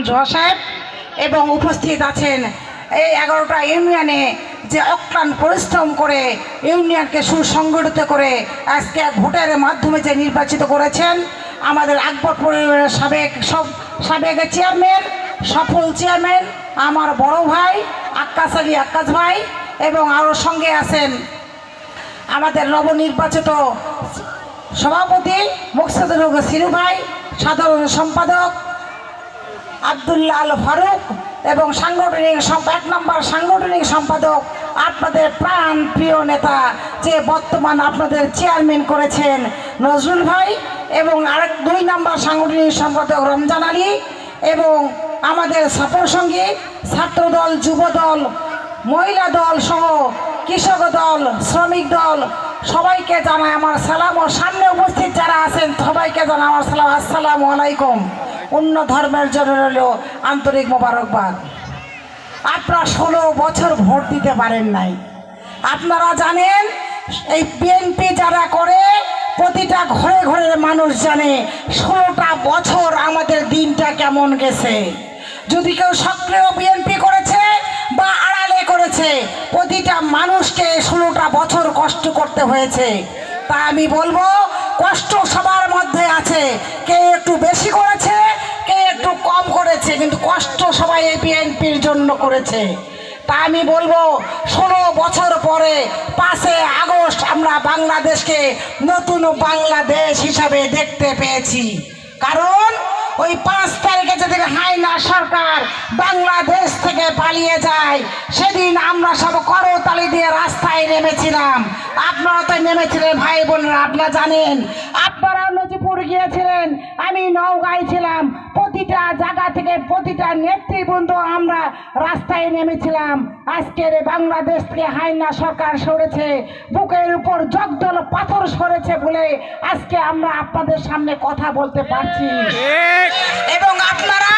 জোয়া সাহেব এবং উপস্থিত আছেন এই 11টা ইউনিয়নে যে অক্লান্ত পরিশ্রম করে ইউনিয়নকে সুসংগঠিত করে আজকে ভোটের মাধ্যমে যে নির্বাচিত করেছেন আমাদের আকবরপুরের সাবেক চেয়ারম্যান, সফল চেয়ারম্যান আমার বড় ভাই আক্কাস আলী আক্কাস ভাই, এবং আরও সঙ্গে আছেন আমাদের নবনির্বাচিত সভাপতি মুকসিদুল হক সিরু ভাই, সাধারণ সম্পাদক আব্দুল্লাহ আল ফারুক এবং সাংগঠনিক 1 নম্বর সাংগঠনিক সম্পাদক আপনাদের প্রাণ প্রিয় নেতা যে বর্তমান আপনাদের চেয়ারম্যান করেছেন নজরুল ভাই, এবং আরেক 2 নম্বর সাংগঠনিক সম্পাদক রমজান আলী, এবং আমাদের সাপোর্ট সঙ্গী ছাত্রদল, যুবদল, মহিলা দল সহ কৃষক দল, শ্রমিক দল সবাইকে জানাই আমার সালাম, ও সামনে উপস্থিত যারা আছেন সবাইকে জানাই আমার সালাম। আসসালামু আলাইকুম। অন্য ধর্মের জন্য রইল আন্তরিক মোবারকবাদ। আপনারা 16 বছর ভোট দিতে পারেন নাই। আপনারা জানেন এই বিএনপি যারা করে প্রতিটা ঘরে ঘরে মানুষ জানে 16টা বছর আমাদের দিনটা কেমন গেছে। যদি কেউ সক্রিয় বিএনপি করেছে বা আড়ালে করেছে, প্রতিটা মানুষকে 16টা বছর কষ্ট করতে হয়েছে। তা আমি বলবো কষ্ট সবার মধ্যে আছে, কে একটু বেশি করেছে, কে একটু কম করেছে, কিন্তু কষ্ট সবাই এই বিএনপির জন্য করেছে। তা আমি বলবো 16 বছর পরে 5 আগস্ট আমরা বাংলাদেশকে নতুন বাংলাদেশ হিসাবে দেখতে পেয়েছি। কারণ ওই 5 তারিখে যেদিন হায়না সরকার বাংলাদেশ থেকে পালিয়ে যায় সেদিন আমরা সব করতালি দিয়ে রাস্তায় নেমেছিলাম। আপনারা তো নেমেছিলেন ভাই বোনেরা, আপনারা জানেন। আপনারা নজিপুর গিয়েছিলেন, আমি নওগাঁয় ছিলাম। প্রতিটা জায়গা থেকে প্রতিটা নেতৃবৃন্দ আমরা রাস্তায় নেমেছিলাম। আজকের বাংলাদেশ থেকে হায়না সরকার সরেছে, বুকের উপর জগদল পাথর সরেছে বলে আজকে আমরা আপনাদের সামনে কথা বলতে পারছি। এবং আপনারা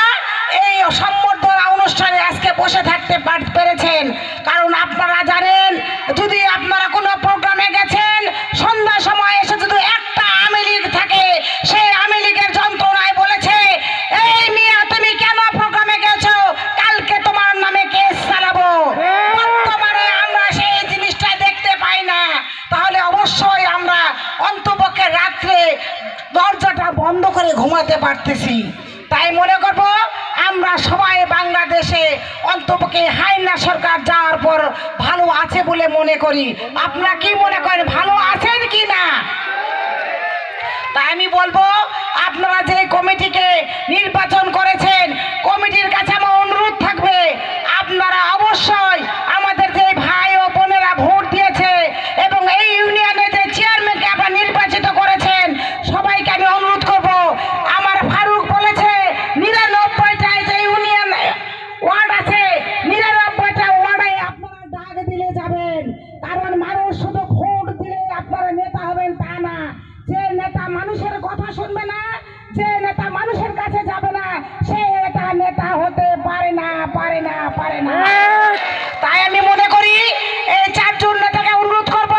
এই সম্বর্ধনা অনুষ্ঠানে আজকে বসে থাকতে পেরেছেন, কারণ আপনারা জানেন যদি আপনারা কোনো প্রোগ্রামে গেছেন সন্ধ্যা সময় এসে যদি একটা আওয়ামী লীগ থাকে, সেই আওয়ামী লীগের যন্ত্রণায় বলেছে এই মিয়া তুমি কেন প্রোগ্রামে গেছো, কালকে তোমার নামে কেস চালাবো। বর্তমানে আমরা সেই জিনিসটা দেখতে পাই না। তাহলে অবশ্যই আমরা অন্তপক্ষে রাত্রে দরজাটা বন্ধ করে ঘুমাতে পারতেছি। তাই মনে করব আমরা সবাই বাংলাদেশে অন্তপক্ষে হায়না সরকার যাওয়ার পর ভালো আছে বলে মনে করি। আপনারা কি মনে করেন, ভালো আছেন কি না? তাই আমি বলবো আপনারা যে কমিটিকে নির্বাচন করেছেন, কমিটির কাছে আমার অনুরোধ থাকবে আপনারা অবশ্যই আমাদের যে ভাই ও বোনেরা ভোট দিয়েছে এবং এই ইউনিয়নে যে চেয়ারম্যানকে আপনারা নির্বাচিত করেছেন সবাইকে আমি অনুরোধ করব। আমার ফারুক বলেছে 99টায় যে ইউনিয়ন ওয়ার্ড আছে 99টা ওয়ার্ডে আপনারা ডাক দিলে যাবেন। কারণ মানুষ শুধু ভোট দিলে আপনারা নেতা হবেন তা না। যে নেতা মানুষের কথা শুনবে না, যে নেতা মানুষের কাছে যাবে না, সে নেতা হতে পারে না। তাই আমি মনে করি এই 4 জন নেতাকে অনুরোধ করব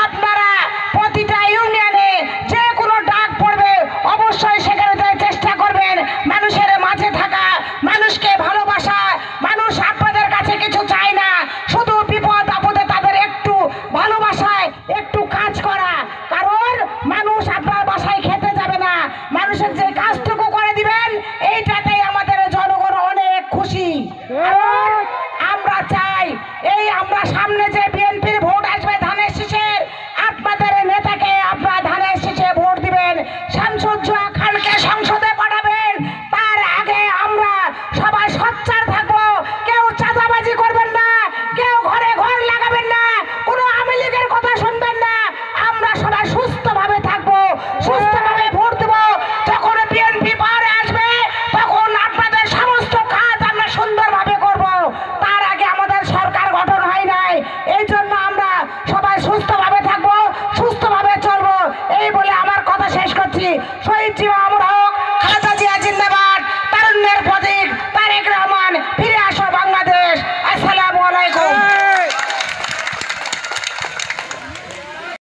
আপনারা প্রতিটা ইউনিয়নে যে কোনো ডাক পড়বে অবশ্যই সেখানে চেষ্টা করবেন মানুষের মাঝে থাকা, মানুষকে ভালোবাসা। মানুষ আপনাদের কাছে কিছু চায় না, শুধু বিপদ আপদে তাদের একটু ভালোবাসায় একটু কাজ করা। কারণ মানুষ আপনার বাসায় খেতে যাবে না, মানুষের যে কাজটুকু করে দিবেন এইটাতেই আমাদের জনগণ অনেক খুশি। আমরা চাই এই আমরা সামনে যে বিএনপির ভোট আসবে ধানের শীষের, আপনাদের নেতাকে আপনারা ধানের শীষে ভোট দিবেন, শামসুজ্জোহা খানকে সংসদে পাঠাবেন। তার আগে আমরা সবাই সোচ্চার থাকবো, কেউ চাঁদাবাজি করবেন না, কেউ ঘরে ঘর লাগাবেন না, কোনো আওয়ামী লীগের কথা শুনবেন না। আমরা সবাই সুস্থভাবে থাকবো, সুস্থভাবে ভোট দেবো। যখন বিএনপি পাওয়ারে আসবে তখন আপনাদের সমস্ত কাজ আমরা সুন্দরভাবে করব। তার আগে আমাদের সরকার গঠন হয় নাই, এই জন্য আমরা সবাই সুস্থভাবে থাকবো, সুস্থভাবে চলবো। এই বলে আমার কথা শেষ করছি। শহীদ জিয়া